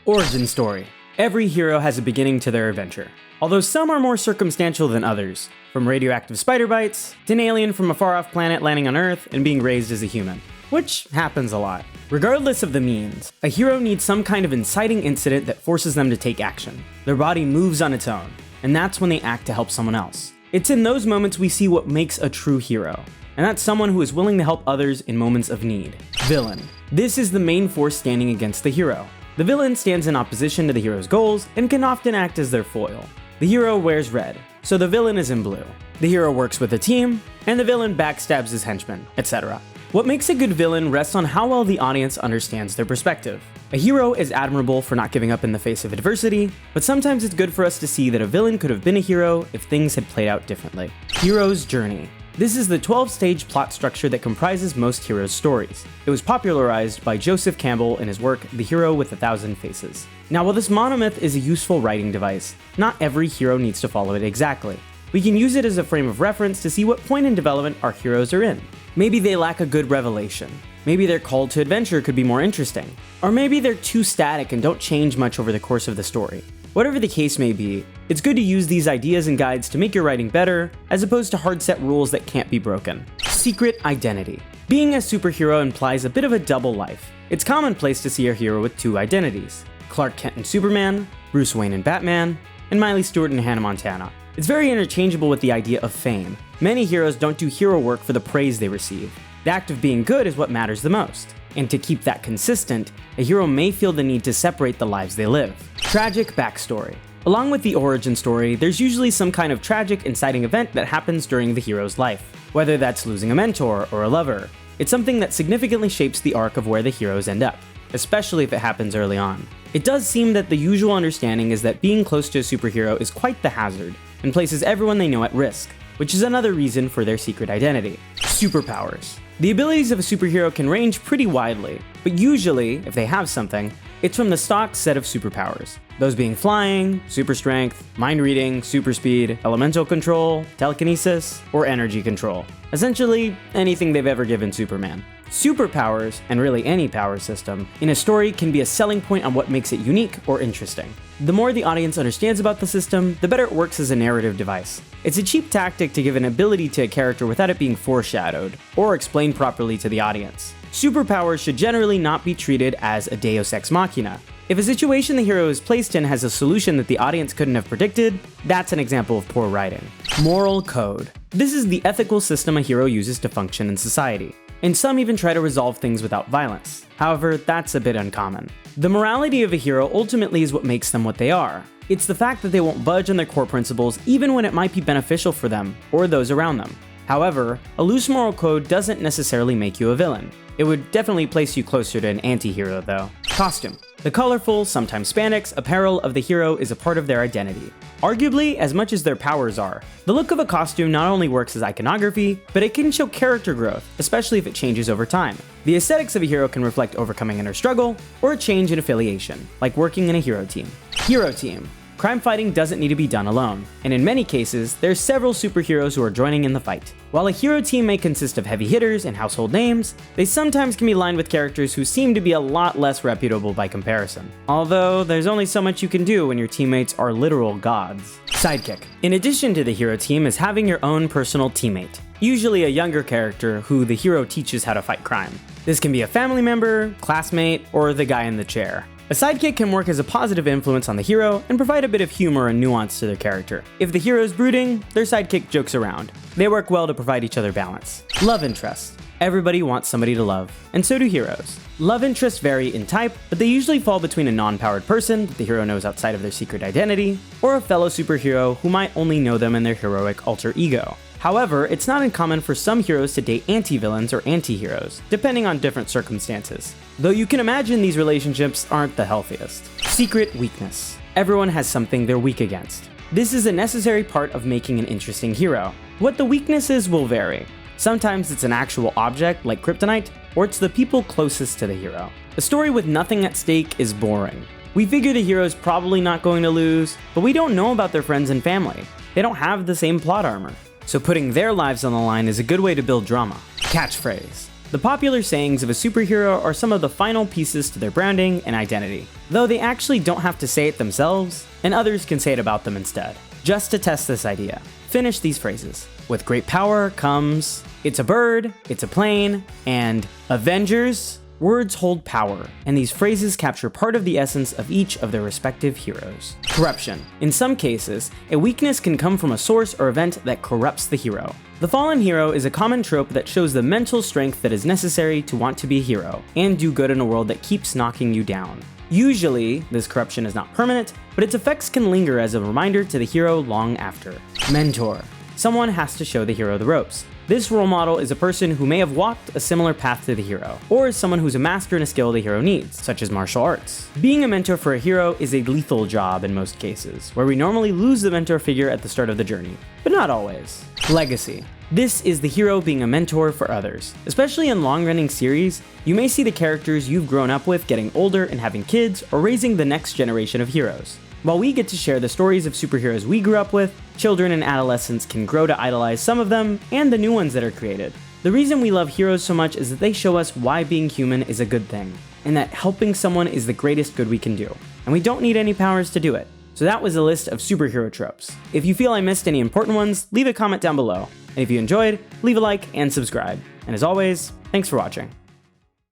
Origin story. Every hero has a beginning to their adventure, although some are more circumstantial than others, from radioactive spider bites to an alien from a far-off planet landing on Earth and being raised as a human, which happens a lot. Regardless of the means, a hero needs some kind of inciting incident that forces them to take action. Their body moves on its own, and that's when they act to help someone else. It's in those moments we see what makes a true hero, and that's someone who is willing to help others in moments of need. Villain. This is the main force standing against the hero. The villain stands in opposition to the hero's goals and can often act as their foil. The hero wears red, so the villain is in blue. The hero works with a team, and the villain backstabs his henchmen, etc. What makes a good villain rests on how well the audience understands their perspective. A hero is admirable for not giving up in the face of adversity, but sometimes it's good for us to see that a villain could have been a hero if things had played out differently. Hero's journey. This is the 12-stage plot structure that comprises most heroes' stories. It was popularized by Joseph Campbell in his work, The Hero with a Thousand Faces. Now, while this monomyth is a useful writing device, not every hero needs to follow it exactly. We can use it as a frame of reference to see what point in development our heroes are in. Maybe they lack a good revelation. Maybe their call to adventure could be more interesting. Or maybe they're too static and don't change much over the course of the story. Whatever the case may be, it's good to use these ideas and guides to make your writing better, as opposed to hard set rules that can't be broken. Secret identity. Being a superhero implies a bit of a double life. It's commonplace to see a hero with two identities: Clark Kent and Superman, Bruce Wayne and Batman, and Miley Stewart and Hannah Montana. It's very interchangeable with the idea of fame. Many heroes don't do hero work for the praise they receive. The act of being good is what matters the most. And to keep that consistent, a hero may feel the need to separate the lives they live. Tragic backstory. Along with the origin story, there's usually some kind of tragic inciting event that happens during the hero's life. Whether that's losing a mentor or a lover, it's something that significantly shapes the arc of where the heroes end up, especially if it happens early on. It does seem that the usual understanding is that being close to a superhero is quite the hazard, and places everyone they know at risk, which is another reason for their secret identity. Superpowers. The abilities of a superhero can range pretty widely, but usually, if they have something, it's from the stock set of superpowers. Those being flying, super strength, mind reading, super speed, elemental control, telekinesis, or energy control. Essentially, anything they've ever given Superman. Superpowers, and really any power system, in a story can be a selling point on what makes it unique or interesting. The more the audience understands about the system, the better it works as a narrative device. It's a cheap tactic to give an ability to a character without it being foreshadowed, or explained properly to the audience. Superpowers should generally not be treated as a deus ex machina. If a situation the hero is placed in has a solution that the audience couldn't have predicted, that's an example of poor writing. Moral code. This is the ethical system a hero uses to function in society, and some even try to resolve things without violence. However, that's a bit uncommon. The morality of a hero ultimately is what makes them what they are. It's the fact that they won't budge on their core principles even when it might be beneficial for them or those around them. However, a loose moral code doesn't necessarily make you a villain. It would definitely place you closer to an anti-hero though. Costume. The colorful, sometimes spandex, apparel of the hero is a part of their identity. Arguably, as much as their powers are. The look of a costume not only works as iconography, but it can show character growth, especially if it changes over time. The aesthetics of a hero can reflect overcoming inner struggle, or a change in affiliation, like working in a hero team. Hero team. Crime fighting doesn't need to be done alone, and in many cases, there's several superheroes who are joining in the fight. While a hero team may consist of heavy hitters and household names, they sometimes can be lined with characters who seem to be a lot less reputable by comparison. Although, there's only so much you can do when your teammates are literal gods. Sidekick. In addition to the hero team is having your own personal teammate, usually a younger character who the hero teaches how to fight crime. This can be a family member, classmate, or the guy in the chair. A sidekick can work as a positive influence on the hero and provide a bit of humor and nuance to their character. If the hero is brooding, their sidekick jokes around. They work well to provide each other balance. Love interest. Everybody wants somebody to love, and so do heroes. Love interests vary in type, but they usually fall between a non-powered person that the hero knows outside of their secret identity, or a fellow superhero who might only know them in their heroic alter ego. However, it's not uncommon for some heroes to date anti-villains or anti-heroes, depending on different circumstances. Though you can imagine these relationships aren't the healthiest. Secret weakness. Everyone has something they're weak against. This is a necessary part of making an interesting hero. What the weakness is will vary. Sometimes it's an actual object, like kryptonite, or it's the people closest to the hero. A story with nothing at stake is boring. We figure the hero is probably not going to lose, but we don't know about their friends and family. They don't have the same plot armor. So putting their lives on the line is a good way to build drama. Catchphrase. The popular sayings of a superhero are some of the final pieces to their branding and identity, though they actually don't have to say it themselves, and others can say it about them instead. Just to test this idea, finish these phrases. With great power comes, it's a bird, it's a plane, and Avengers. Words hold power, and these phrases capture part of the essence of each of their respective heroes. Corruption. In some cases, a weakness can come from a source or event that corrupts the hero. The fallen hero is a common trope that shows the mental strength that is necessary to want to be a hero, and do good in a world that keeps knocking you down. Usually, this corruption is not permanent, but its effects can linger as a reminder to the hero long after. Mentor. Someone has to show the hero the ropes. This role model is a person who may have walked a similar path to the hero, or is someone who's a master in a skill the hero needs, such as martial arts. Being a mentor for a hero is a lethal job in most cases, where we normally lose the mentor figure at the start of the journey, but not always. Legacy. This is the hero being a mentor for others. Especially in long-running series, you may see the characters you've grown up with getting older and having kids, or raising the next generation of heroes. While we get to share the stories of superheroes we grew up with, children and adolescents can grow to idolize some of them, and the new ones that are created. The reason we love heroes so much is that they show us why being human is a good thing, and that helping someone is the greatest good we can do, and we don't need any powers to do it. So that was a list of superhero tropes. If you feel I missed any important ones, leave a comment down below, and if you enjoyed, leave a like and subscribe. And as always, thanks for watching.